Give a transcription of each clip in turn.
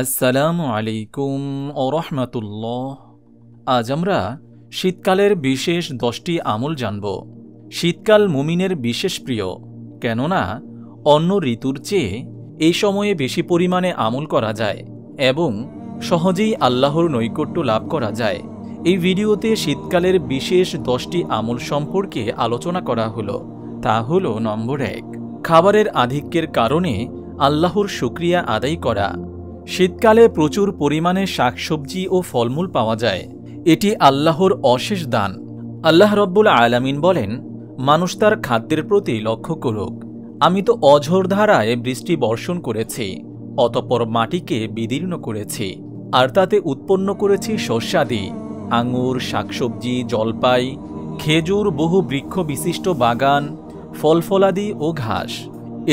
আসসালামু আলাইকুম ও রহমতুল্লাহ। আজ আমরা শীতকালের বিশেষ 10টি আমল জানব। শীতকাল মুমিনের বিশেষ প্রিয়, কেননা অন্য ঋতুর চেয়ে এই সময়ে বেশি পরিমাণে আমল করা যায় এবং সহজেই আল্লাহর নৈকট্য লাভ করা যায়। এই ভিডিওতে শীতকালের বিশেষ 10টি আমল সম্পর্কে আলোচনা করা হলো। তা হলো নম্বর 1, খাবারের আধিক্যের কারণে আল্লাহর শুকরিয়া আদায় করা। শীতকালে প্রচুর পরিমাণে শাকসবজি ও ফলমূল পাওয়া যায়। এটি আল্লাহর অশেষ দান। আল্লাহ রব্বুল আলামিন বলেন, মানুষ তার খাদ্যের প্রতি লক্ষ্য করুক। আমি তো অঝোর ধারায় বৃষ্টি বর্ষণ করেছি, অতঃপর মাটিকে বিদীর্ণ করেছি, আর তাতে উৎপন্ন করেছি শস্যাদি, আঙুর, শাকসবজি, জলপাই, খেজুর, বহু বৃক্ষ বিশিষ্ট বাগান, ফলফলাদি ও ঘাস।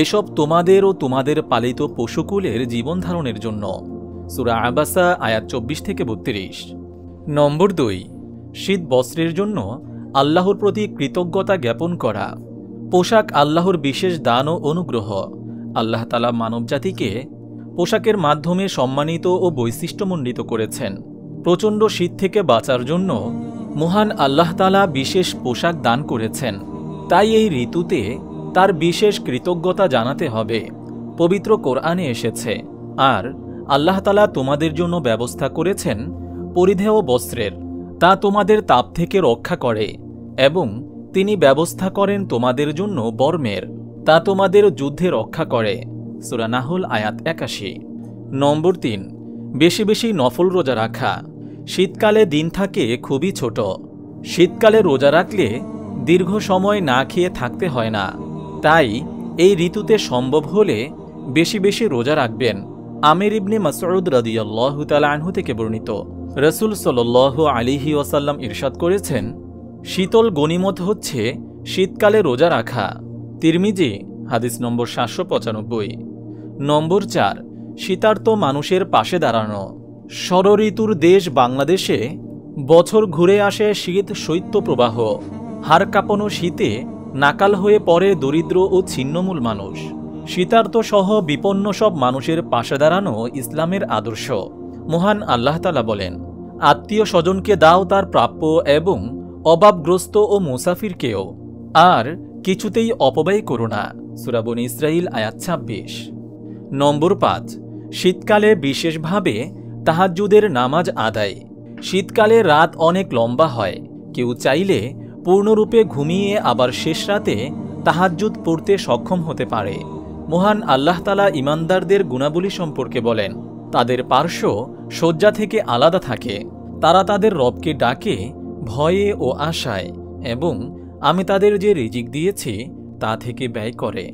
এসব তোমাদের ও তোমাদের পালিত পশুকুলের জীবন ধারণের জন্য। সূরা আবাসা আয়াত 24-32। নম্বর 2, শীত বস্ত্রের জন্য আল্লাহর প্রতি কৃতজ্ঞতা জ্ঞাপন করা। পোশাক আল্লাহর বিশেষ দান ও অনুগ্রহ। আল্লাহ তাআলা মানবজাতিকে পোশাকের মাধ্যমে সম্মানিত ও বৈশিষ্ট্যমণ্ডিত করেছেন। প্রচণ্ড শীত থেকে বাঁচার জন্য মহান আল্লাহ তাআলা বিশেষ পোশাক দান করেছেন। তাই এই ঋতুতে তার বিশেষ কৃতজ্ঞতা জানাতে হবে। পবিত্র কোরআনে এসেছে, আর আল্লাহ তাআলা তোমাদের জন্য ব্যবস্থা করেছেন পরিধেয় বস্ত্রের, তা তোমাদের তাপ থেকে রক্ষা করে, এবং তিনি ব্যবস্থা করেন তোমাদের জন্য বর্মের, তা তোমাদের যুদ্ধে রক্ষা করে। সূরা নাহল আয়াত 81। নম্বর 3, বেশি বেশি নফল রোজা রাখা। শীতকালে দিন থাকে খুবই ছোট। শীতকালে রোজা রাখলে দীর্ঘ সময় না খেয়ে থাকতে হয় না। তাই এই ঋতুতে সম্ভব হলে বেশি বেশি রোজা রাখবেন। আমির ইবনে মাসউদ রাদিয়াল্লাহু তাআলা আনহু থেকে বর্ণিত, রাসূল সাল্লাল্লাহু আলাইহি ওয়াসাল্লাম ইরশাদ করেছেন, শীতল গনিমত হচ্ছে শীতকালে রোজা রাখা। তিরমিজি হাদিস নম্বর 795। নম্বর 4, শীতার্ত মানুষের পাশে দাঁড়ানো। ষড়ঋতুর দেশ বাংলাদেশে বছর ঘুরে আসে শীত শৈত্যপ্রবাহ। হাড় কাঁপানো শীতে নাকাল হয়ে পড়ে দরিদ্র ও ছিন্নমূল মানুষ। শীতার্ত সহ বিপন্ন সব মানুষের পাশে দাঁড়ানো ইসলামের আদর্শ। মহান আল্লাহ তাআলা বলেন, আত্মীয় স্বজনকে দাও তার প্রাপ্য, এবং অভাবগ্রস্ত ও মুসাফিরকেও, আর কিছুতেই অপব্যয় করো না। সূরা বনী ইসরাঈল আয়াত 26। নম্বর 5, শীতকালে বিশেষভাবে তাহাজ্জুদের নামাজ আদায়। শীতকালে রাত অনেক লম্বা হয়। কেউ চাইলে পূর্ণরূপে ঘুমিয়ে আবার শেষ রাতে তাহাজ্জুদ পড়তে সক্ষম হতে পারে। মহান আল্লাহ তাআলা ঈমানদারদের গুণাবলী সম্পর্কে বলেন, তাদের পার্শ্ব শয্যা থেকে আলাদা থাকে। তারা তাদের রবকে ডাকে ভয়ে ও আশায়, এবং আমি তাদের যে রিজিক দিয়েছি তা থেকে ব্যয় করে।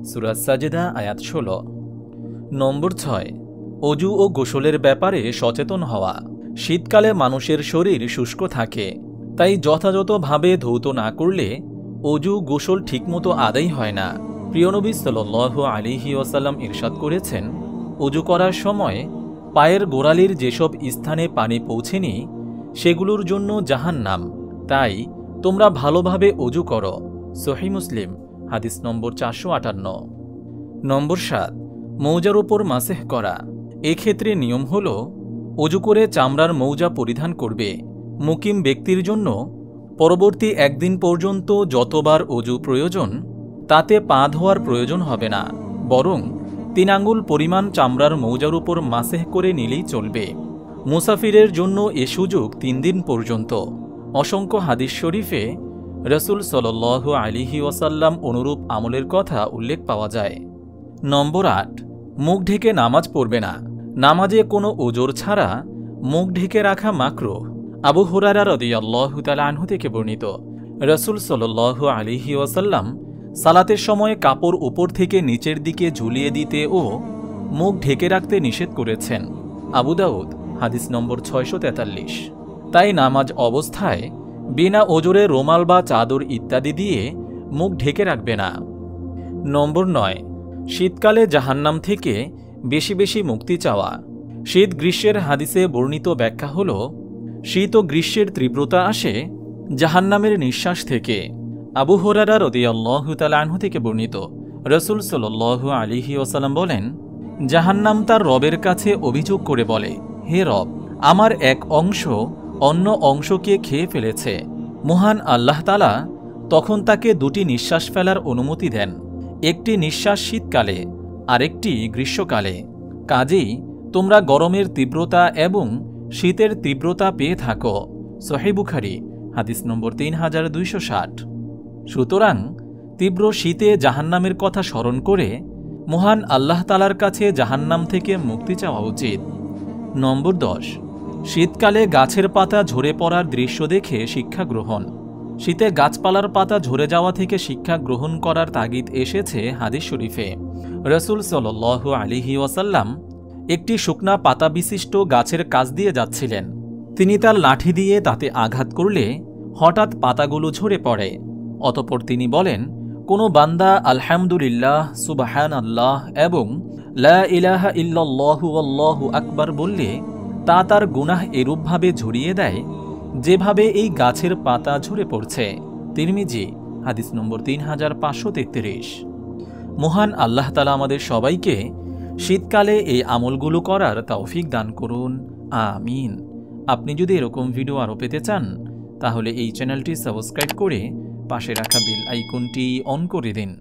সূরা সাজদা আয়াত 16। নম্বর 6, অজু ও গোসলের ব্যাপারে সচেতন হওয়া। শীতকালে মানুষের শরীর শুষ্ক থাকে, তাই যথাযথভাবে ধৌত না করলে অজু গোসল ঠিকমতো আদায় হয় না। প্রিয় নবী সাল্লাল্লাহু আলাইহি ওয়াসাল্লাম ইরশাদ করেছেন, অজু করার সময় পায়ের গোড়ালির যেসব স্থানে পানি পৌঁছেনি সেগুলোর জন্য জাহান্নাম। তাই তোমরা ভালোভাবে অজু করো। সহিহ মুসলিম হাদিস নম্বর 458। নম্বর 7, মৌজার উপর মাসেহ করা। এক্ষেত্রে নিয়ম হল, অজু করে চামড়ার মৌজা পরিধান করবে। মুকিম ব্যক্তির জন্য পরবর্তী একদিন পর্যন্ত যতবার অজু প্রয়োজন তাতে পা ধোয়ার প্রয়োজন হবে না, বরং 3 আঙ্গুল পরিমাণ চামড়ার মৌজার উপর মাসেহ করে নিলেই চলবে। মুসাফিরের জন্য এ সুযোগ 3 দিন পর্যন্ত। অসংখ্য হাদিস শরীফে রাসূল সাল্লাল্লাহু আলাইহি ওয়াসাল্লাম অনুরূপ আমলের কথা উল্লেখ পাওয়া যায়। নম্বর 8, মুখ ঢেকে নামাজ পড়বে না। নামাজে কোনো ওজর ছাড়া মুখ ঢেকে রাখা মাকরুহ। আবু হুরায়রা রাদিয়াল্লাহু তাআলা আনহু থেকে বর্ণিত, রাসূল সাল্লাল্লাহু আলাইহি ওয়াসাল্লাম সালাতের সময় কাপড় উপর থেকে নিচের দিকে ঝুলিয়ে দিতে ও মুখ ঢেকে রাখতে নিষেধ করেছেন। আবু দাউদ হাদিস নম্বর 643। তাই নামাজ অবস্থায় বিনা ওজরে রুমাল বা চাদর ইত্যাদি দিয়ে মুখ ঢেকে রাখবে না। নম্বর 9, শীতকালে জাহান্নাম থেকে বেশি বেশি মুক্তি চাওয়া। শীত গ্রীষ্মের হাদিসে বর্ণিত ব্যাখ্যা হল, শীত ও গ্রীষ্মের তীব্রতা আসে জাহান্নামের নিঃশ্বাস থেকে। আবু হুরায়রা রাদিয়াল্লাহু তাআলা আনহু থেকে বর্ণিত, রাসূল সাল্লাল্লাহু আলাইহি ওয়াসাল্লাম বলেন, জাহান্নাম তার রবের কাছে অভিযোগ করে বলে, হে রব, আমার এক অংশ অন্য অংশকে খেয়ে ফেলেছে। মহান আল্লাহ তাআলা তখন তাকে দুটি নিঃশ্বাস ফেলার অনুমতি দেন, একটি নিঃশ্বাস শীতকালে, আরেকটি গ্রীষ্মকালে। কাজেই তোমরা গরমের তীব্রতা এবং শীতের তীব্রতা পেয়ে থাকো। সহিহ বুখারী হাদিস নম্বর 3260। সুতরাং তীব্র শীতে জাহান্নামের কথা স্মরণ করে মহান আল্লাহ তাআলার কাছে জাহান্নাম থেকে মুক্তি চাওয়া উচিত। নম্বর 10, শীতকালে গাছের পাতা ঝরে পড়ার দৃশ্য দেখে শিক্ষা গ্রহণ। শীতে গাছপালার পাতা ঝরে যাওয়া থেকে শিক্ষা গ্রহণ করার তাগিদ এসেছে হাদিস শরীফে। রাসূল সাল্লাল্লাহু আলাইহি ওয়াসাল্লাম একটি শুকনা পাতা বিশিষ্ট গাছের কাছ দিয়ে যাচ্ছিলেন। তিনি তার লাঠি দিয়ে তাতে আঘাত করলে হঠাৎ পাতাগুলো ঝরে পড়ে। অতঃপর তিনি বলেন, কোনো বান্দা আলহামদুলিল্লাহ, সুবহানাল্লাহ এবং লা ইলাহা ইল্লাল্লাহু আল্লাহু আকবার বললে তা তার গুনাহ এরূপভাবে ঝরিয়ে দেয় যেভাবে এই গাছের পাতা ঝরে পড়ছে। তিরমিজি হাদিস নম্বর 3533। মহান আল্লাহ তাআলা আমাদের সবাইকে শীতকালে এই আমলগুলো করার তৌফিক দান করুন, আমিন। আপনি যদি এরকম ভিডিও আরও পেতে চান তাহলে এই চ্যানেলটি সাবস্ক্রাইব করে পাশে রাখা বেল আইকনটি অন করে দিন।